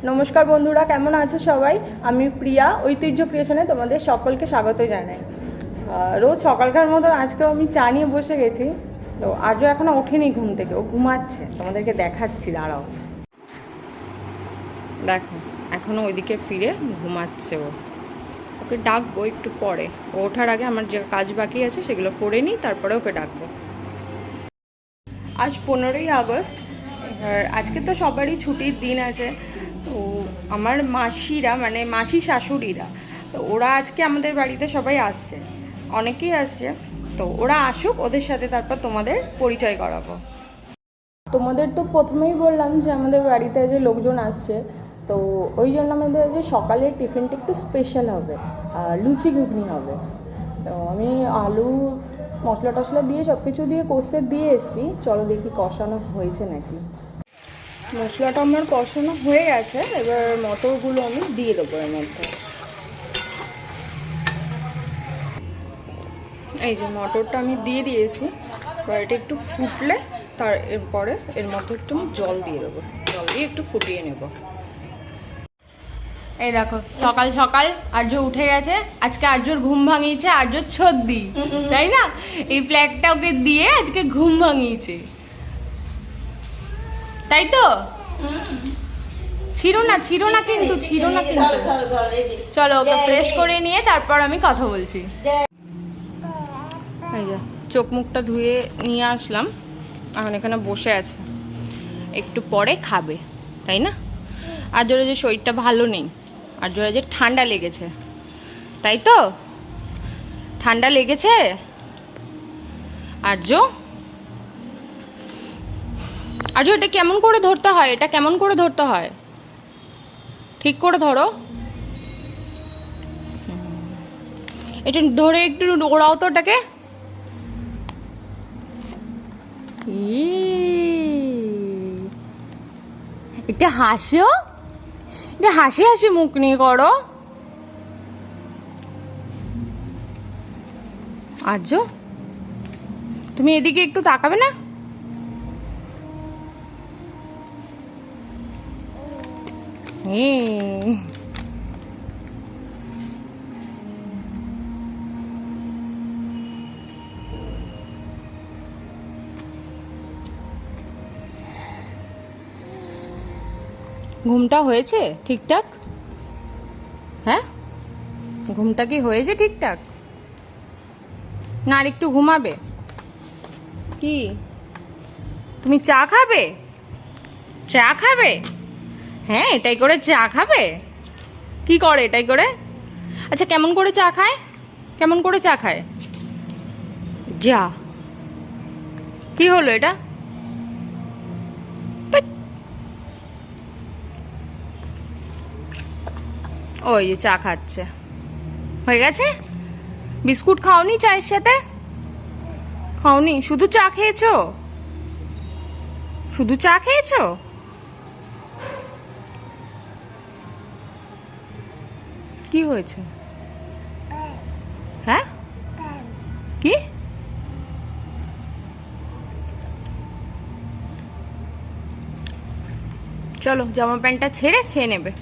নমস্কার বন্ধুরা, কেমন আছো সবাই? আমি প্রিয়া, ঐতিহ্য ক্রিয়েশনে তোমাদের সকলকে স্বাগত জানাই। রোজ সকালকার মতো আজকেও আমি চা নিয়ে বসে গেছি। তো আজও এখনো ওঠেনি ঘুম থেকে, ও ঘুমাচ্ছে। তোমাদেরকে দেখাচ্ছি, দাঁড়াও। দেখো, এখনো ওইদিকে ফিরে ঘুমাচ্ছে ও। ওকে ডাকবো একটু পরে, ও ওঠার আগে আমার যে কাজ বাকি আছে সেগুলো করে নিই, তারপরে ওকে ডাকবো। আজ 15ই আগস্ট। আজকে তো সবারই ছুটির দিন আছে। তো আমার মাসিরা, মানে মাসি শাশুড়িরা, তো ওরা আজকে আমাদের বাড়িতে সবাই আসছে, অনেকেই আসছে। তো ওরা আসুক, ওদের সাথে তারপর তোমাদের পরিচয় করাবো। তোমাদের তো প্রথমেই বললাম যে আমাদের বাড়িতে যে লোকজন আসছে, তো ওই জন্য আমাদের যে সকালের টিফিনটা একটু স্পেশাল হবে, লুচি ঘুগনি হবে। তো আমি আলু মশলা টশলা দিয়ে সব কিছু দিয়ে কষতে দিয়ে এসেছি। চলো দেখি কষানো হয়েছে নাকি। মশলাটা আমার কষানো হয়ে গেছে, এবার মটরগুলো আমি দিয়ে দেবো এর মধ্যে। এই যে মটরটা আমি দিয়ে দিয়েছি। এবার এটা একটু ফুটলে এরপরে এর মধ্যে একটু আমি জল দিয়ে দেবো, জল দিয়ে একটু ফুটিয়ে নেব। এই দেখো, সকাল সকাল আর্য উঠে গেছে। আজকে আর্যর ঘুম ভাঙিয়েছে আর্যর ছদ্দি, তাই না? এই ফ্ল্যাগটা ওকে দিয়ে আজকে ঘুম ভাঙিয়েছে, তাই তো? ছিল না কিন্তু চলো ওকে ফ্রেশ করে নিয়ে তারপর আমি কথা বলছি। এই যে চোখ মুখটা ধুয়ে নিয়ে আসলাম, এখন এখানে বসে আছে, একটু পরে খাবে, তাই না? আর জোরে যে শরীরটা ভালো নেই, আর জোরে যে ঠান্ডা লেগেছে, তাই তো? ঠান্ডা লেগেছে আর্য? আর্য, এটা কেমন করে ধরতে হয়? এটা কেমন করে ধরতে হয়? ঠিক করে ধরো। এটা ধরে একটু ওড়াও তো ওটাকে। এটা হাসো, এটা হাসি হাসি মুখ নিয়ে করো। আর্য, তুমি এদিকে একটু তাকাবে না? ঘুমটা হয়েছে ঠিকঠাক? হ্যাঁ, ঘুমটা কি হয়েছে ঠিকঠাক? না আর একটু ঘুমাবে? কি তুমি চা খাবে? চা খাবে? হ্যাঁ, এটাই করে চা খাবে? কি করে এটাই করে? আচ্ছা, কেমন করে চা খায়? কেমন করে চা খায়? যা, কি হলো এটা? ওই যে চা খাচ্ছে, হয়ে গেছে। বিস্কুট খাওনি চায়ের সাথে? খাওনি, শুধু চা খেয়েছো? শুধু চা খেয়েছো? কি হয়েছে? হ্যাঁ, কি? চলো জামা প্যান্টটা ছেড়ে খেয়ে নেবে,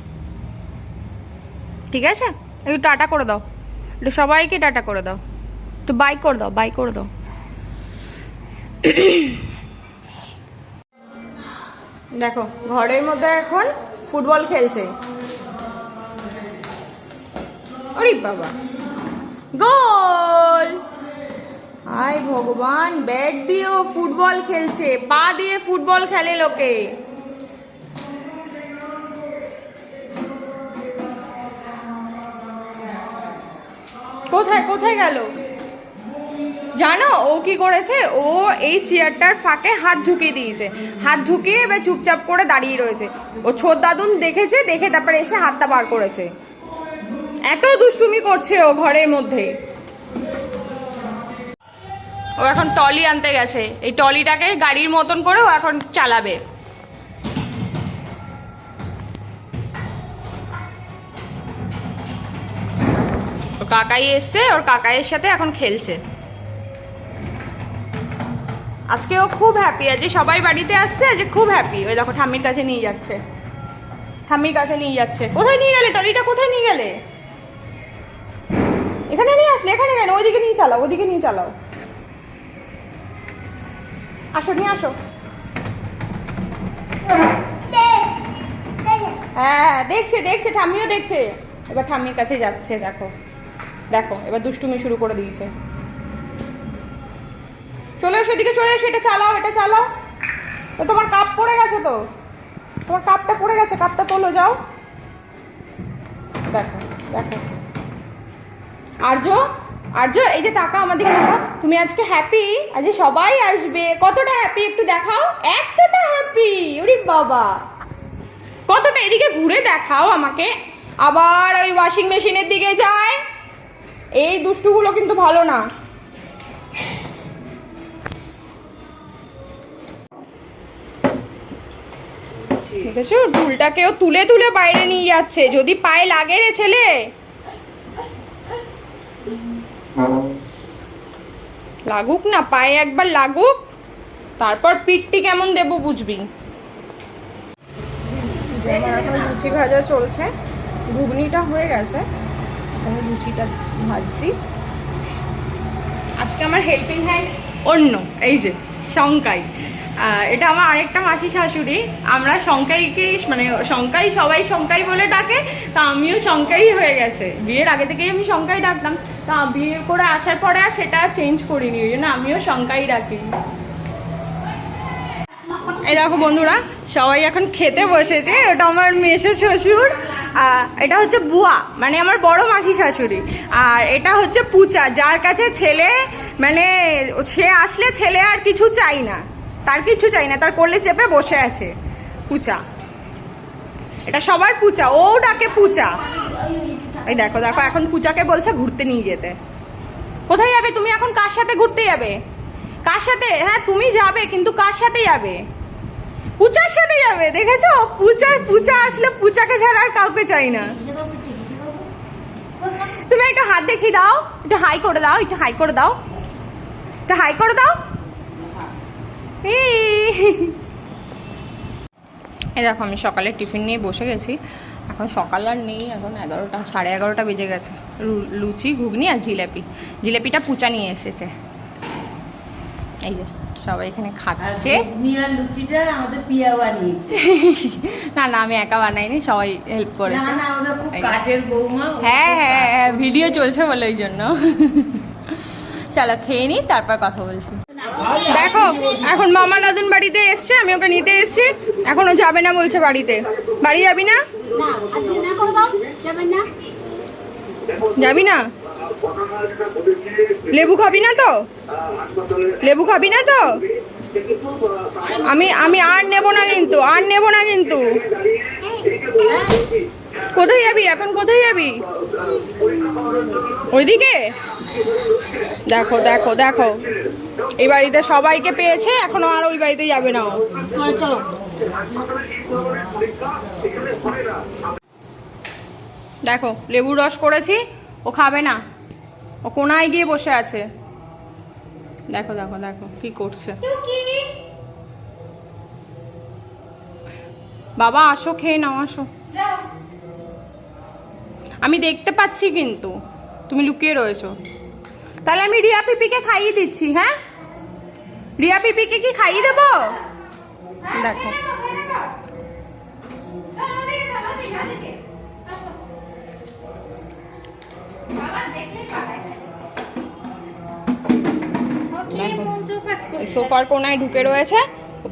ঠিক আছে? একটু টাটা করে দাও, একটু সবাইকে টাটা করে দাও, একটু বাই করে দাও, বাই করে দাও। দেখো, ঘরের মধ্যে এখন ফুটবল খেলছে। ওরে বাবা, গোল! আয় ভগবান, ব্যাট দিয়েও ফুটবল খেলছে, পা দিয়ে ফুটবল খেলে লোকে। কোথায় কোথায় গেল জানো? ও কি করেছে, ও এই চেয়ারটার ফাঁকে হাত ঢুকিয়ে দিয়েছে, হাত ঢুকিয়ে এবার চুপচাপ করে দাঁড়িয়ে রয়েছে। ও ছোট দাদুন দেখেছে, দেখে তারপরে এসে হাতটা বার করেছে। এত দুষ্টুমি করছে ও ঘরের মধ্যে। ও এখন টলি আনতে গেছে, এই টলিটাকে গাড়ির মতন করে ও এখন চালাবে। ওর কাকাই এসছে, ওর কাকাইয়ের সাথে এখন খেলছে। আজকে ও খুব হ্যাপি, আজকে সবাই বাড়িতে আসছে, আজকে খুব হ্যাপি। ওই দেখো ঠাম্মির কাছে নিয়ে যাচ্ছে, ঠাম্মির কাছে নিয়ে যাচ্ছে। কোথায় নিয়ে গেলে টলিটা, কোথায় নিয়ে গেলে? এখানে নিয়ে আসলে, এখানে কেন? ওইদিকে নিয়ে চালাও, ওইদিকে নিয়ে চালাও। আসো, নিয়ে আসো। হ্যাঁ দেখছে দেখছে, ঠাম্মিও দেখছে। এবার ঠাম্মির কাছে যাচ্ছে, দেখো দেখো এবার দুষ্টুমি শুরু করে দিয়েছে। চলে এসো এদিকে, চলে এসো, এটা চালাও, এটা চালাও। তো তোমার কাপ পড়ে গেছে, তো তোমার কাপটা পড়ে গেছে, কাপটা তোলো যাও। দেখো দেখো আর্য, আর্য এই যে টাকা আমার দিকে দেখো। তুমি আজকে হ্যাপি? আজকে সবাই আসবে, কতটা হ্যাপি একটু দেখাও। এতটা হ্যাপি? ওরে বাবা, কতটা? এদিকে ঘুরে দেখাও আমাকে। আবার ওই ওয়াশিং মেশিনের দিকে যায়। এই দুষ্টুগুলো কিন্তু ভালো না। দেখেছো টুলটাকেও তুলে তুলে বাইরে নিয়ে যাচ্ছে, যদি পায়ে লাগে রে ছেলে। লাগুক না, পায়ে একবার লাগুক, তারপর পিঠটি কেমন দেবো বুঝবি। আমার এখন লুচি ভাজা চলছে, ঘুগনিটা হয়ে গেছে, আমি লুচিটা ভাজছি। আজকে আমার হেল্পিং হ্যান্ড অন্য, এই যে শঙ্কাই। এটা আমার আরেকটা মাসি শাশুড়ি। আমরা শঙ্কাইকেই, মানে শঙ্কাই, সবাই শঙ্কাই বলে ডাকে, তা আমিও শঙ্কাই হয়ে গেছে। বিয়ের আগে থেকেই আমি শঙ্কাই ডাকতাম, তা বিয়ে করে আসার পরে আর সেটা চেঞ্জ করিনি, ওই জন্য আমিও শঙ্কাই ডাকি। এই দেখো বন্ধুরা, সবাই এখন খেতে বসেছে। ওটা আমার মেসো শ্বশুর, এটা হচ্ছে বুয়া, মানে আমার বড় মাসি শাশুড়ি। আর এটা হচ্ছে পুচা, যার কাছে ছেলে, মানে সে আসলে ছেলে আর কিছু চাই না, তার কিছু চাই না, তার কোলে চেপে বসে আছে পুচা। এটা সবার পুচা, ও ডাকে পুচা। এই দেখো দেখো, এখন পুচাকে বলছে ঘুরতে নিয়ে যেতে। কোথায় যাবে তুমি এখন? কার সাথে ঘুরতে যাবে? কার সাথে? হ্যাঁ তুমি যাবে, কিন্তু কার সাথে যাবে? পুচার সাথে যাবে। দেখেছো, পুচা আসলে পুচাকে ছাড়া আর কাউকে চাই না। তুমি একটু হাত দেখিয়ে দাও, একটু হাই করে দাও, একটু হাই করে দাও, একটু হাই করে দাও। এই দেখো আমি সকালে টিফিন নিয়ে বসে গেছি। এখন সকাল আর নেই, এখন 11টা, 11:30 বেজে গেছে। লুচি, ঘুগনি আর জিলাপি। জিলাপিটা পুচা নিয়ে এসেছে। এই যে সবাই এখানে খাচ্ছে। লুচিটা আমাদের পিয়া বানিয়েছে। না না, আমি একা বানাইনি, সবাই হেল্প করে। না না, আমাদের খুব কাজের বৌমা। হ্যাঁ হ্যাঁ, ভিডিও চলছে বলে ওই জন্য। চলো খেয়ে নি, তারপর কথা বলছি। দেখো এখন মামা দাদুন বাড়িতে এসছে, আমি ওকে নিতে এসছি। এখনো যাবে না বলছে বাড়িতে। বাড়ি যাবি না? যাবি না? লেবু খাবি না তো? লেবু খাবি না তো? আমি আর নেবো না কিন্তু, আর নেবো না কিন্তু। কোথায় যাবি এখন? কোথায় যাবি? ওইদিকে দেখো দেখো দেখো, এই বাড়িতে সবাইকে পেয়েছে, এখনো আর ওই বাড়িতে যাবে না। চলো দেখো লেবুর রস করেছি, ও খাবে না, ও কোনায় গিয়ে বসে আছে। দেখো দেখো দেখো কি করছে। বাবা আসো, খেয়ে নাও, আসো। আমি দেখতে পাচ্ছি কিন্তু তুমি লুকিয়ে রয়েছো। তাহলে আমি রিয়া পিপিকে খাইয়ে দিচ্ছি। হ্যাঁ, রিয়া পিপিকে কি খাইয়ে দেবো? দেখো সোফার কোনায় ঢুকে রয়েছে,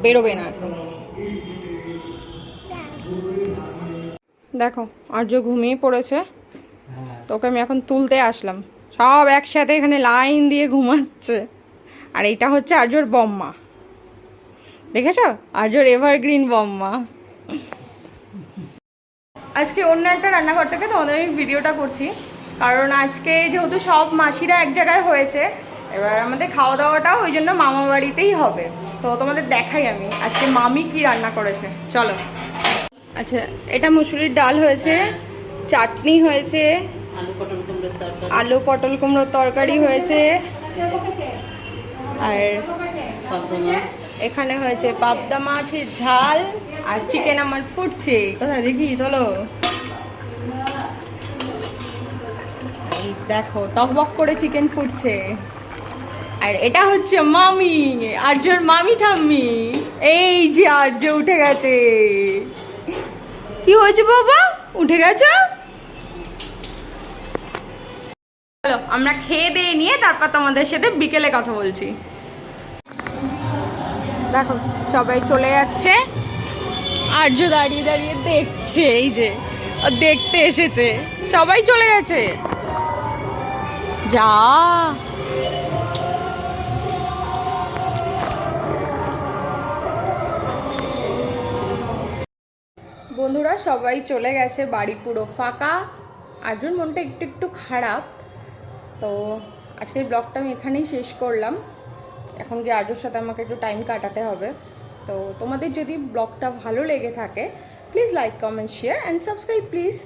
বেরোবে না এখন। দেখো আর্য ঘুমিয়ে পড়েছে, তোকে আমি এখন তুলতে আসলাম। সব একসাথে এখানে লাইন দিয়ে ঘুমাচ্ছে। আর এইটা হচ্ছে আর্যর বম্মা, দেখেছো? আর্যর এভারগ্রিন বম্মা। আজকে অন্য একটা রান্নাঘর থেকে তোমাদের আমি ভিডিওটা করছি, কারণ আজকে যেহেতু সব মাসিরা এক জায়গায় হয়েছে, এবার আমাদের খাওয়া দাওয়াটাও ওই জন্য মামা বাড়িতেই হবে। তো তোমাদের দেখাই আমি আজকে মামি কি রান্না করেছে, চলো। আচ্ছা, এটা মুসুরির ডাল হয়েছে, চাটনি হয়েছে, আলু পটল কুমড়োর তরকারি হয়েছে, আর পাবদা মাছ। এখানে হয়েছে পাবদা মাছের ঝাল আর চিকেন আমার ফুটছে, কোথায় দেখি চলো। এই দেখো টকবক করে চিকেন ফুটছে। আর এটা হচ্ছে মামি, আর্যর মামি ঠাম্মি। এই যে আর্য উঠে গেছে। কি হয়েছে বাবা, উঠে গেছে? চলো আমরা খেয়ে দিয়ে নিয়ে তারপর তোমাদের সাথে বিকেলে কথা বলছি। দেখো সবাই চলে যাচ্ছে, আর্য দাঁড়িয়ে দাঁড়িয়ে দেখছে, এই যে ও দেখতে এসেছে। সবাই চলে গেছে, যা বন্ধুরা সবাই চলে গেছে, বাড়ি পুরো ফাঁকা। আর্যর মনটা একটু একটু খারাপ। তো আজকের ব্লগটা আমি এখানেই শেষ করলাম। এখন গিয়ে আর্যর সাথে আমাকে একটু টাইম কাটাতে হবে। তো তোমাদের যদি ব্লগটা ভালো লেগে থাকে please like comment share and subscribe please.